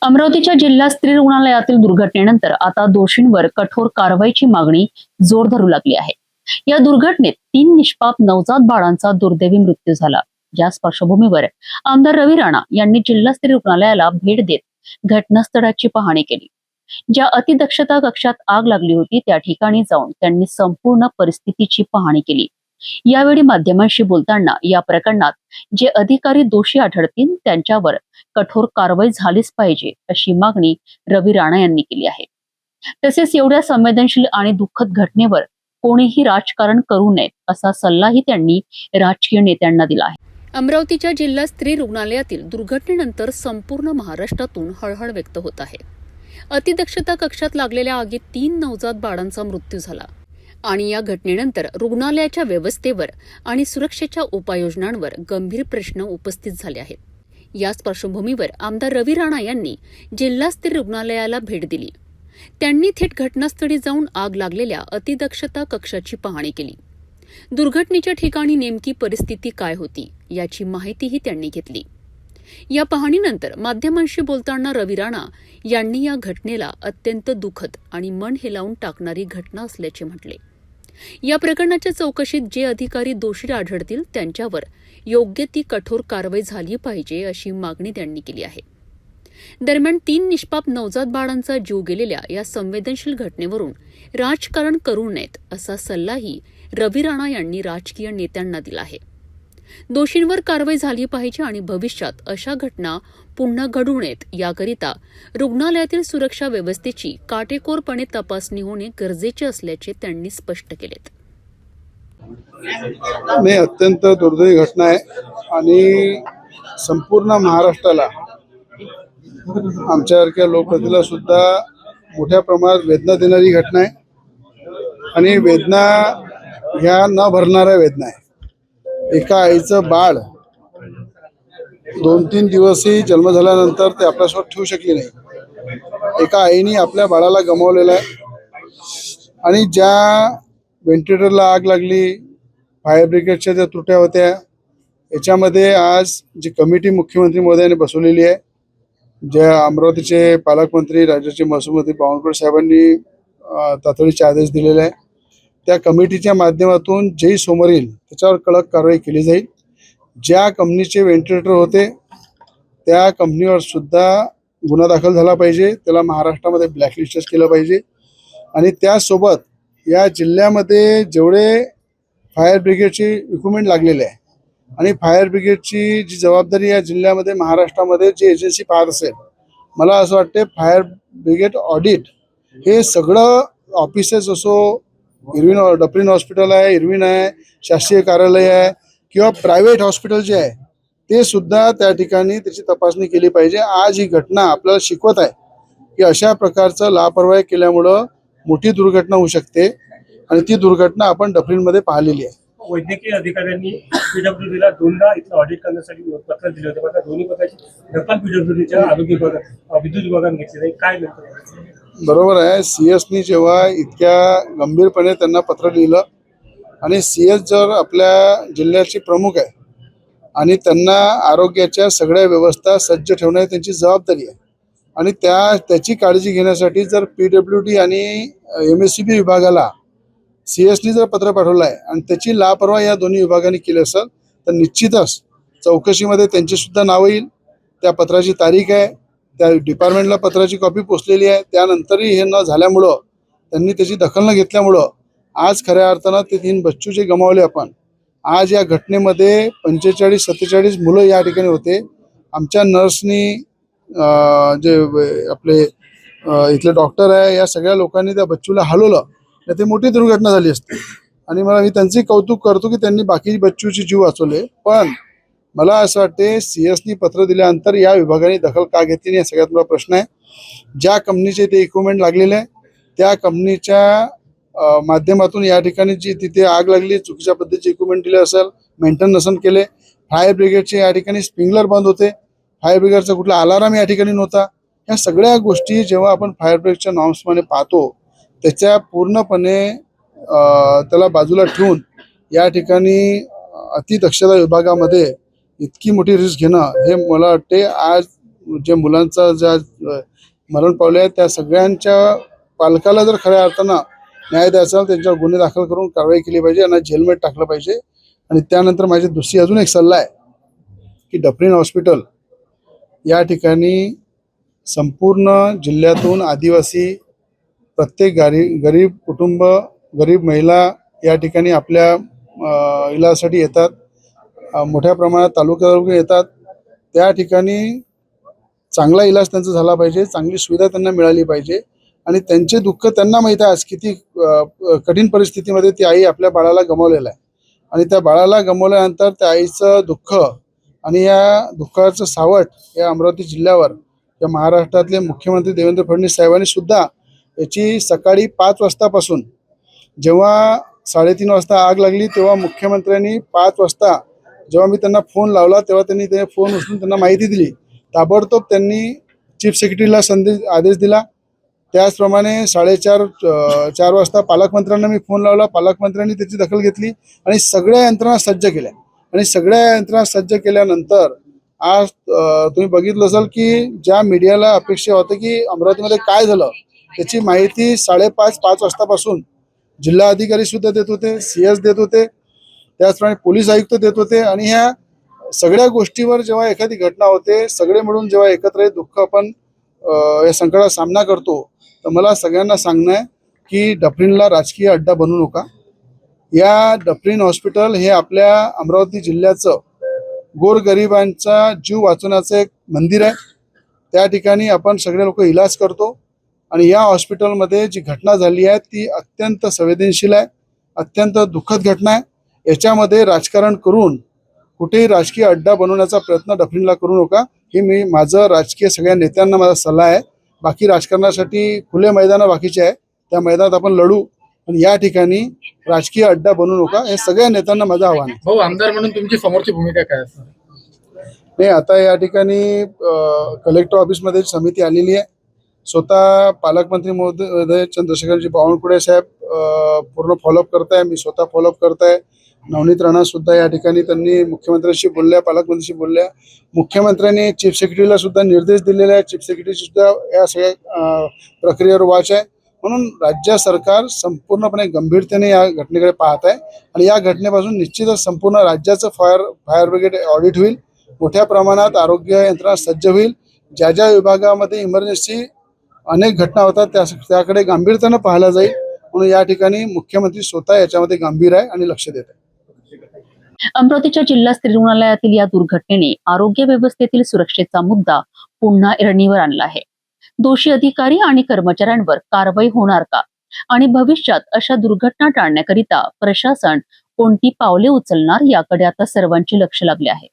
अमरावतीच्या जिल्हा स्त्री रुग्णालयातील दुर्घटनेनंतर आता दोषींवर कठोर कारवाईची मागणी जोर धरू लागली आहे। या दुर्घटनेत 3 निष्पाप नवजात बाळांचा दुर्दैवी मृत्यू झाला। याच पार्श्वभूमीवर आमदार रवी राणा यांनी जिल्हा स्त्री रुग्णालयाला भेट देत घटनास्थळाची पाहणी केली। ज्या अतिदक्षता कक्षात आग लागली होती त्या ठिकाणी जाऊन त्यांनी संपूर्ण परिस्थितीची पाहणी केली। यावेळी माध्यमांशी बोलताना या प्रकरणात जे अधिकारी दोषी आढळतील त्यांच्यावर कठोर कारवाई झालीच पाहिजे अशी मागणी रवी राणा यांनी केली आहे। तसेच एवढ्या संवेदनशील आणि दुःखद घटनेवर कोणीही राजकारण करू नये असा सल्लाही त्यांनी राजकीय नेत्यांना दिला आहे। अमरावतीच्या जिल्हा स्त्री रुग्णालयातील दुर्घटनेनंतर संपूर्ण महाराष्ट्रातून हळहळ व्यक्त होत आहे। अतिदक्षता कक्षात लागलेल्या आगीत 3 नवजात बाळांचा मृत्यू झाला आणि या घटनेनंतर रुग्णालयाच्या व्यवस्थेवर आणि सुरक्षेच्या उपाययोजनांवर गंभीर प्रश्न उपस्थित झाले आहेत। याच पार्श्वभूमीवर आमदार रवी राणा यांनी जिल्हा स्त्री रुग्णालयाला भेट दिली। त्यांनी थेट घटनास्थळी जाऊन आग लागलेल्या अतिदक्षता कक्षाची पाहणी केली। दुर्घटनेच्या ठिकाणी नेमकी परिस्थिती काय होती याची माहितीही त्यांनी घेतली। या पाहणीनंतर माध्यमांशी बोलताना रवी राणा यांनी या घटनेला अत्यंत दुःखद आणि मन हेलावून टाकणारी घटना असल्याचे म्हटले। या प्रकरणाच्या चौकशीत जे अधिकारी दोषी आढळतील त्यांच्यावर योग्य ती कठोर कारवाई झाली पाहिजे अशी मागणी त्यांनी केली आहे। दरम्यान 3 निष्पाप नवजात बाळांचा जीव गेलेल्या या संवेदनशील घटनेवरून राजकारण करू नयेत असा सल्लाही रवी राणा यांनी राजकीय नेत्यांना दिला आहे। दोषींवर कारवाई झाली पाहिजे आणि भविष्यात अशा घटना पुन्हा घडू नयेत याकरिता रुग्णालयातील सुरक्षा व्यवस्थेची काटेकोरपणे तपासणी होणे गरजेचे असल्याचे त्यांनी स्पष्ट केलेत। नाही, अत्यंत दुर्दैवी घटना आहे आणि संपूर्ण महाराष्ट्राला आमच्यासारख्या लोकप्रतिनिधीला सुद्धा मोठ्या प्रमाणात वेदना देणारी घटना आहे आणि वेदना ह्या न भरणाऱ्या वेदना आहे। एका आईचं बाळ 2-3 दिवसही जन्म झाल्यानंतर ते आपल्यासोबत ठेवू शकली नाही। एका आईने आपल्या बाळाला गमावलेला आहे आणि ज्या व्हेंटिलेटरला आग लागली, फायर ब्रिगेडच्या ज्या त्रुट्या होत्या, याच्यामध्ये आज जी कमिटी मुख्यमंत्री महोदयांनी बसवलेली आहे, ज्या अमरावतीचे पालकमंत्री राज्याचे महसूल मंत्री बावनकुळे साहेबांनी तातडीचे आदेश दिलेले आहे, त्या कमिटीच्या माध्यमातून जे समोर येईल त्याच्यावर कडक कारवाई केली जाईल। ज्या कंपनीचे व्हेंटिलेटर होते त्या कंपनीवर सुद्धा गुन्हा दाखल झाला पाहिजे, त्याला महाराष्ट्रामध्ये ब्लॅकलिस्टेड केलं पाहिजे आणि त्यासोबत या जिल्ह्यामध्ये जेवढे फायर ब्रिगेडची इक्विपमेंट लागलेले आहे आणि फायर ब्रिगेडची जी जबाबदारी या जिल्ह्यामध्ये महाराष्ट्रामध्ये जी एजन्सी पाहत असेल, मला असं वाटते फायर ब्रिगेड ऑडिट हे सगळं ऑफिसेस असो, डफरीन हॉस्पिटल आहे, इरविन आहे, शासकीय कार्यालय आहे किंवा प्रायव्हेट हॉस्पिटल जे आहे ते सुद्धा त्या ठिकाणी त्याची तपासणी केली पाहिजे। आज ही घटना आपल्याला शिकवत आहे की अशा प्रकारचं लापरवाही केल्यामुळं मोठी दुर्घटना होऊ शकते आणि ती दुर्घटना आपण डफरीनमध्ये पाहिलेली आहे। वैद्यकीय अधिकाऱ्यांनी पीडब्ल्यूडीला 2दा इथलं ऑडिट करण्यासाठी पत्र दिले होते, मात्र दोन्ही पत्राची दखल पीडब्ल्यूडीच्या आरोग्य विभागात विद्युत विभागाने घेतली नाही। काय म्हणतो? बरोबर आहे, सीएसनी जेव्हा इतक्या गंभीरपणे त्यांना पत्र लिहिलं आणि सीएस जर आपल्या जिल्ह्याचे प्रमुख आहे आणि त्यांना आरोग्याच्या सगळ्या व्यवस्था सज्ज ठेवणे त्यांची जबाबदारी आहे आणि त्याची काळजी घेण्यासाठी जर पीडब्ल्यूडी आणि MSCB विभागाला सीएसनी जर पत्र पाठवलं आहे आणि त्याची लापरवाही या दोन्ही विभागांनी केली असेल तर निश्चितच चौकशीमध्ये त्यांची सुद्धा नाव येईल। त्या पत्राची तारीख आहे, त्या डिपार्टमेंटला पत्राची कॉपी पोचलेली आहे, त्यानंतरही हे न झाल्यामुळं त्यांनी त्याची दखल न घेतल्यामुळं आज खऱ्या अर्थानं ते 3 बच्चू जे गमावले आपण, आज या घटनेमध्ये 45-47 मुलं या ठिकाणी होते। आमच्या नर्सनी जे आपले इथले डॉक्टर आहे या सगळ्या लोकांनी त्या बच्चूला हलवलं तर ते मोठी दुर्घटना झाली असते आणि मी त्यांचे कौतुक करतो की त्यांनी बाकी बच्चूचे जीव वाचवले। पण मला असं वाटते सीएसनी पत्र दिल्यानंतर या विभागाने दखल का घेतली नाही हा सगळ्यात मोठा प्रश्न आहे। ज्या कंपनीचे ते इक्विपमेंट लागलेले आहे त्या कंपनीच्या माध्यमातून या ठिकाणी जी तिथे आग लागली, चुकीच्या पद्धतीचे इक्विपमेंट दिले असेल, मेंटेनन्स नसन केले, फायर ब्रिगेडचे या ठिकाणी स्प्रिंकलर बंद होते, फायर ब्रिगेडचा कुठला अलार्म या ठिकाणी नव्हता। या सगळ्या गोष्टी जेव्हा आपण फायर ब्रिगेडच्या नॉर्म्समध्ये पाहतो त्याच्या पूर्णपणे त्याला बाजूला ठेवून या ठिकाणी अतिदक्षता विभागामध्ये इतकी मोठी रिस्क घेणं हे मला वाटते आज जे मुलांचा ज्या मरण पावले आहेत त्या सगळ्यांच्या पालकाला जर खऱ्या अर्थानं न्याय द्यायचा त्यांच्यावर गुन्हे दाखल करून कारवाई केली पाहिजे, यांना जेलमध्ये टाकलं पाहिजे. आणि त्यानंतर माझी दुसरी अजून एक सल्ला आहे की डफरीन हॉस्पिटल या ठिकाणी संपूर्ण जिल्ह्यातून आदिवासी प्रत्येक गरीब कुटुंब, गरीब महिला या ठिकाणी आपल्या इलाजासाठी येतात. मोठ्या प्रमाणात तालुक्यावरून येतात. त्या ठिकाणी चांगला इलाज त्यांचा झाला पाहिजे, चांगली सुविधा त्यांना मिळाली पाहिजे. आणि त्यांचे दुःख त्यांना माहीत आहे आज किती कठीण परिस्थितीमध्ये ती आई आपल्या बाळाला गमावलेलं आहे. आणि त्या बाळाला गमावल्यानंतर त्या आईचं दुःख आणि या दुःखाचं सावट या अमरावती जिल्ह्यावर या महाराष्ट्रातले मुख्यमंत्री देवेंद्र फडणवीस साहेबांनी सुद्धा याची सकाळी 5 वाजतापासून जेव्हा 3:30 वाजता आग लागली तेव्हा मुख्यमंत्र्यांनी 5 वाजता जेव्हा मी त्यांना फोन लावला तेव्हा त्यांनी ते फोन उचलून त्यांना माहिती दिली. ताबडतोब त्यांनी चीफ सेक्रेटरीला आदेश दिला. त्याचप्रमाणे 4:30 वाजता पालकमंत्र्यांना मी फोन लावला. पालकमंत्र्यांनी त्याची दखल घेतली आणि सगळ्या यंत्रणा सज्ज केल्या. आणि सगळ्या यंत्रणा सज्ज केल्यानंतर आज तुम्ही बघितलं असाल की ज्या मीडियाला अपेक्षा होतं की अमरावतीमध्ये काय झालं त्याची माहिती 5:30 वाजतापासून जिल्हा अधिकारी सुद्धा देत होते, CS देत होते, त्याचप्रमाणे पोलीस आयुक्त देत होते. आणि ह्या सगळ्या गोष्टीवर जेव्हा एखादी घटना होते सगळे मिळून जेव्हा एकत्र हे दुःख आपण या संकटाचा सामना करतो तर मला सगळ्यांना सांगणं आहे की डफरीनला राजकीय अड्डा बनवू नका. या डफरीन हॉस्पिटल हे आपल्या अमरावती जिल्ह्याचं गोरगरिबांचा जीव वाचवण्याचं एक मंदिर आहे. त्या ठिकाणी आपण सगळे लोक इलाज करतो. आणि या हॉस्पिटलमध्ये जी घटना झाली आहे ती अत्यंत संवेदनशील आहे, अत्यंत दुःखद घटना आहे. याच्यामध्ये राजकारण करून कुठेही राजकीय अड्डा बनवण्याचा प्रयत्न डफरीनला करू नका. ही माझं राजकीय सगळ्या नेत्यांना माझा सल्ला आहे. बाकी राजकारणासाठी खुले मैदानं बाकीचे आहे, त्या मैदानात आपण लढू. पण या ठिकाणी राजकीय अड्डा बनवू नका, हे सगळ्या नेत्यांना माझं आव्हान आहे. भाऊ, आमदार म्हणून तुमची समोरची भूमिका काय असणार? नाही, आता या ठिकाणी कलेक्टर ऑफिसमध्ये समिती आलेली आहे. स्वतः पालकमंत्री महोदय चंद्रशेखरजी बावनकुळे साहेब पूर्ण फॉलोअप करताय. मी स्वतः फॉलोअप करताय. नवनीत राणा सुद्धा या ठिकाणी त्यांनी मुख्यमंत्र्यांशी बोलल्या, पालकमंत्र्यांशी बोलल्या. मुख्यमंत्र्यांनी चीफ सेक्रेटरीला सुद्धा निर्देश दिलेले आहेत. चीफ सेक्रेटरी सुद्धा या सगळ्या प्रक्रियेवर वॉच आहे. म्हणून राज्य सरकार संपूर्णपणे गंभीरतेने या घटनेकडे पाहत आहे. आणि या घटनेपासून निश्चितच संपूर्ण राज्याचं फायर ब्रिगेड ऑडिट होईल. मोठ्या प्रमाणात आरोग्य यंत्रणा सज्ज होईल. ज्या ज्या विभागामध्ये इमर्जन्सी अनेक घटना होतात त्याकडे गांभीर्यानं पाहायला जाईल. म्हणून या ठिकाणी मुख्यमंत्री स्वतः याच्यामध्ये गंभीर आहे आणि लक्ष देत आहे. अमरावतीच्या जिल्हा स्त्री रुग्णालयातील या दुर्घटनेने आरोग्य व्यवस्थेतील सुरक्षेचा मुद्दा पुन्हा ऐरणीवर आणला आहे. दोषी अधिकारी आणि कर्मचाऱ्यांवर कारवाई होणार का आणि भविष्यात अशा दुर्घटना टाळण्याकरिता प्रशासन कोणती पावले उचलणार याकडे आता सर्वांचे लक्ष लागले आहे.